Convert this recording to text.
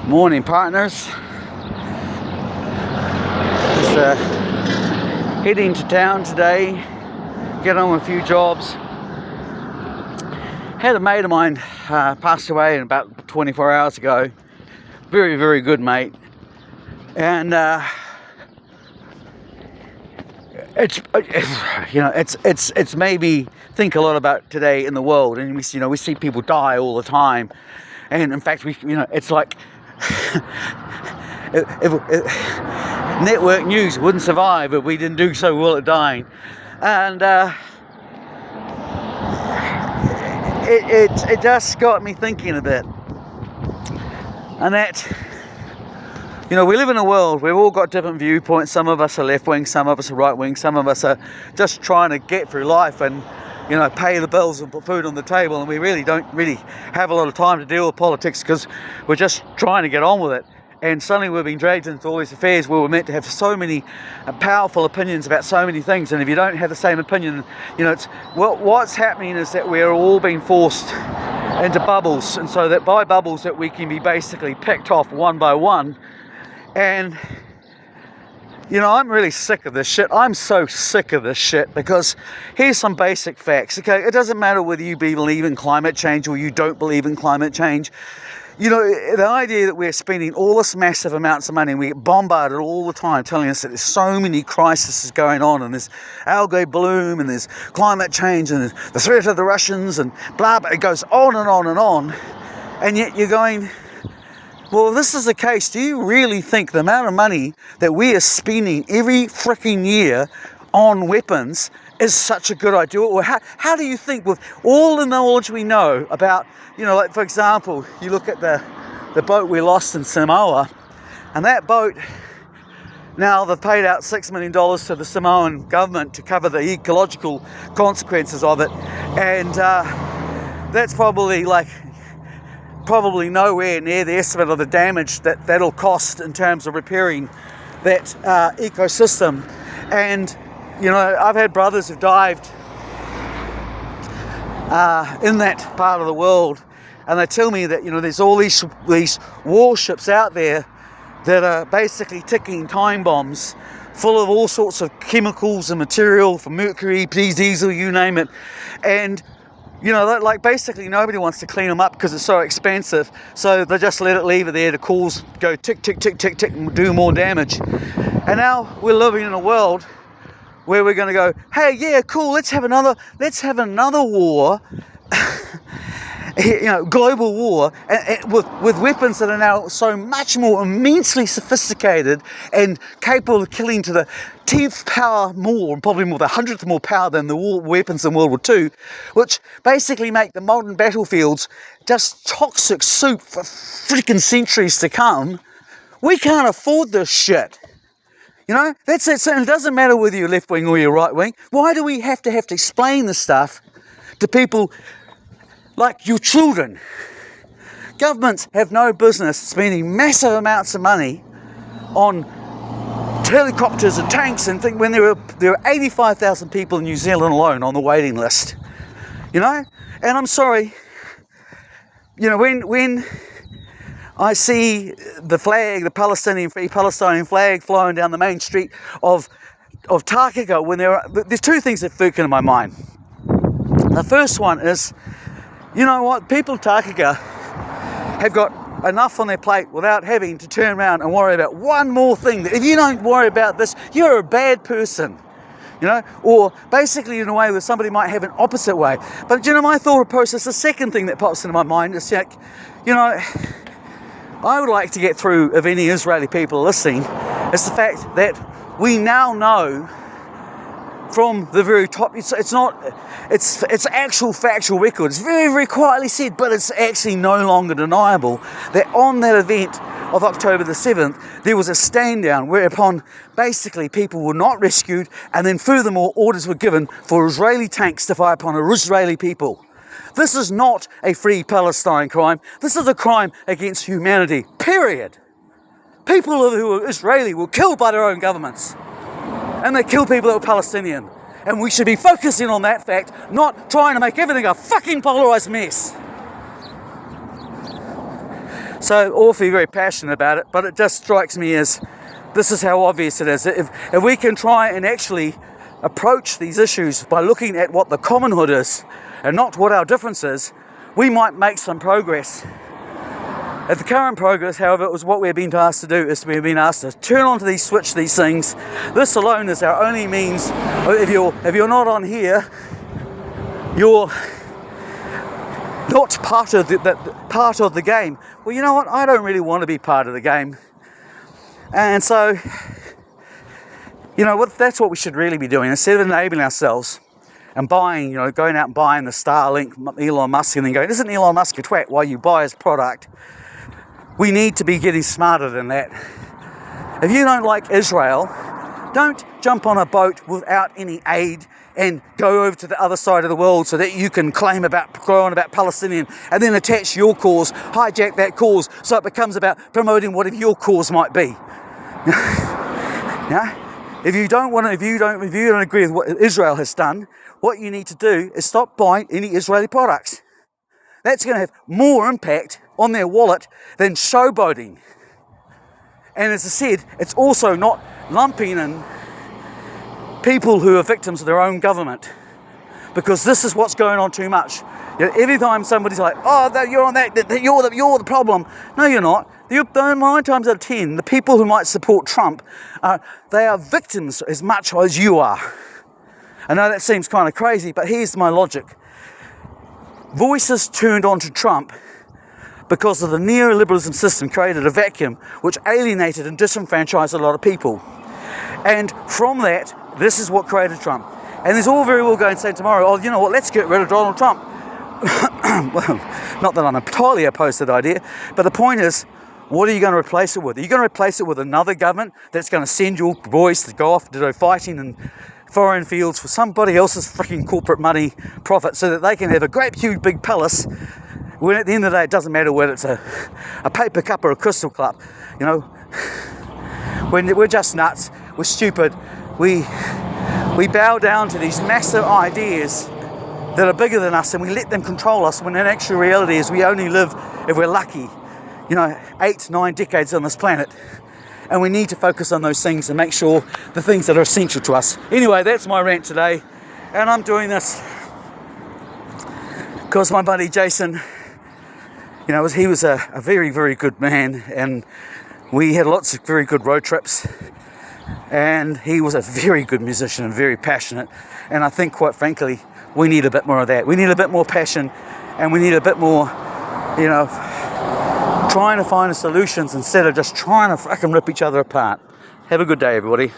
Morning, partners. Just heading to town today, get on with a few jobs. Had a mate of mine passed away about 24 hours ago. Very, very good mate. And it's made me think a lot about today in the world. And we see people die all the time. And in fact, it's like if network news wouldn't survive if we didn't do so well at dying. And it just got me thinking a bit. And that, we live in a world, we've all got different viewpoints. Some of us are left wing, some of us are right wing, some of us are just trying to get through life and pay the bills and put food on the table, and we don't really have a lot of time to deal with politics because we're just trying to get on with it. And suddenly we're being dragged into all these affairs where we're meant to have so many powerful opinions about so many things, and if you don't have the same opinion, what's happening is that we're all being forced into bubbles, and so that by bubbles that we can be basically picked off one by one. And I'm really sick of this shit. I'm so sick of this shit because here's some basic facts, okay? It doesn't matter whether you believe in climate change or you don't believe in climate change. The idea that we're spending all this massive amounts of money and we get bombarded all the time telling us that there's so many crises going on, and there's algae bloom and there's climate change and there's the threat of the Russians and blah, blah, it goes on and on and on. And yet you're going, well, if this is the case, do you really think the amount of money that we are spending every freaking year on weapons is such a good idea? Or how do you think, with all the knowledge we know about, like for example, you look at the boat we lost in Samoa, and that boat, now they've paid out $6 million to the Samoan government to cover the ecological consequences of it, and that's probably nowhere near the estimate of the damage that'll cost in terms of repairing that ecosystem. And I've had brothers who've dived in that part of the world, and they tell me that there's all these warships out there that are basically ticking time bombs full of all sorts of chemicals and material, from mercury, diesel, you name it. And basically nobody wants to clean them up because it's so expensive, so they just leave it there to go tick, tick, tick, tick, tick, and do more damage. And now we're living in a world where we're going to go, hey, yeah, cool, let's have another war, global war, and with weapons that are now so much more immensely sophisticated and capable of killing to the 10th power more, and probably more the 100th more power than the weapons in World War II, which basically make the modern battlefields just toxic soup for freaking centuries to come. We can't afford this shit. That's it. So it doesn't matter whether you're left wing or you're right wing. Why do we have to explain this stuff to people like your children? Governments have no business spending massive amounts of money on helicopters and tanks and things when there are 85,000 people in New Zealand alone on the waiting list. And I'm sorry, when I see the flag, the Free Palestinian flag flying down the main street of Takaka, there's two things that flick into my mind. The first one is, people of Takaka have got enough on their plate without having to turn around and worry about one more thing. That if you don't worry about this, you're a bad person. Or basically in a way where somebody might have an opposite way. But my thought process, the second thing that pops into my mind is I would like to get through, if any Israeli people are listening, is the fact that we now know from the very top, it's actual factual record. It's very, very quietly said, but it's actually no longer deniable that on that event of October the 7th, there was a stand down whereupon basically people were not rescued, and then furthermore orders were given for Israeli tanks to fire upon Israeli people. This is not a Free Palestine crime. This is a crime against humanity, period. People who are Israeli were killed by their own governments. And they kill people that were Palestinian. And we should be focusing on that fact, not trying to make everything a fucking polarised mess. So awfully very passionate about it, but it just strikes me as this is how obvious it is. If we can try and actually approach these issues by looking at what the commonhood is and not what our difference is, we might make some progress. At the current progress, however, it was what we've been asked to do, is we've been asked to turn onto these, switch these things. This alone is our only means. If you're not on here, you're not part of the game. Well, you know what? I don't really want to be part of the game. And so, that's what we should really be doing. Instead of enabling ourselves and buying, going out and buying the Starlink, Elon Musk, and then going, isn't Elon Musk a twat? Why you buy his product? We need to be getting smarter than that. If you don't like Israel, don't jump on a boat without any aid and go over to the other side of the world so that you can go on about Palestinian and then attach your cause, hijack that cause so it becomes about promoting whatever your cause might be. Yeah? If you don't agree with what Israel has done, what you need to do is stop buying any Israeli products. That's going to have more impact on their wallet than showboating. And as I said, it's also not lumping in people who are victims of their own government, because this is what's going on too much. Every time somebody's like, oh, you're on that, you're the problem. No, you're not. 9 times out of 10, the people who might support Trump, they are victims as much as you are. I know that seems kind of crazy, but here's my logic. Voices turned on to Trump because of the neoliberalism system created a vacuum which alienated and disenfranchised a lot of people. And from that, this is what created Trump. And there's all very well going to say tomorrow, oh, you know what, let's get rid of Donald Trump. Well, not that I'm entirely opposed to the idea, but the point is, what are you going to replace it with? Are you going to replace it with another government that's going to send your boys to go off to do fighting in foreign fields for somebody else's freaking corporate money profit so that they can have a great huge big palace, when at the end of the day it doesn't matter whether it's a paper cup or a crystal cup? When we're just nuts, we're stupid, we bow down to these massive ideas that are bigger than us, and we let them control us, when in actual reality is we only live, if we're lucky, 8-9 decades on this planet. And we need to focus on those things and make sure the things that are essential to us. Anyway, that's my rant today. And I'm doing this because my buddy Jason, he was a very, very good man. And we had lots of very good road trips. And he was a very good musician and very passionate. And I think, quite frankly, we need a bit more of that. We need a bit more passion. And we need a bit more, trying to find solutions instead of just trying to fucking rip each other apart. Have a good day, everybody.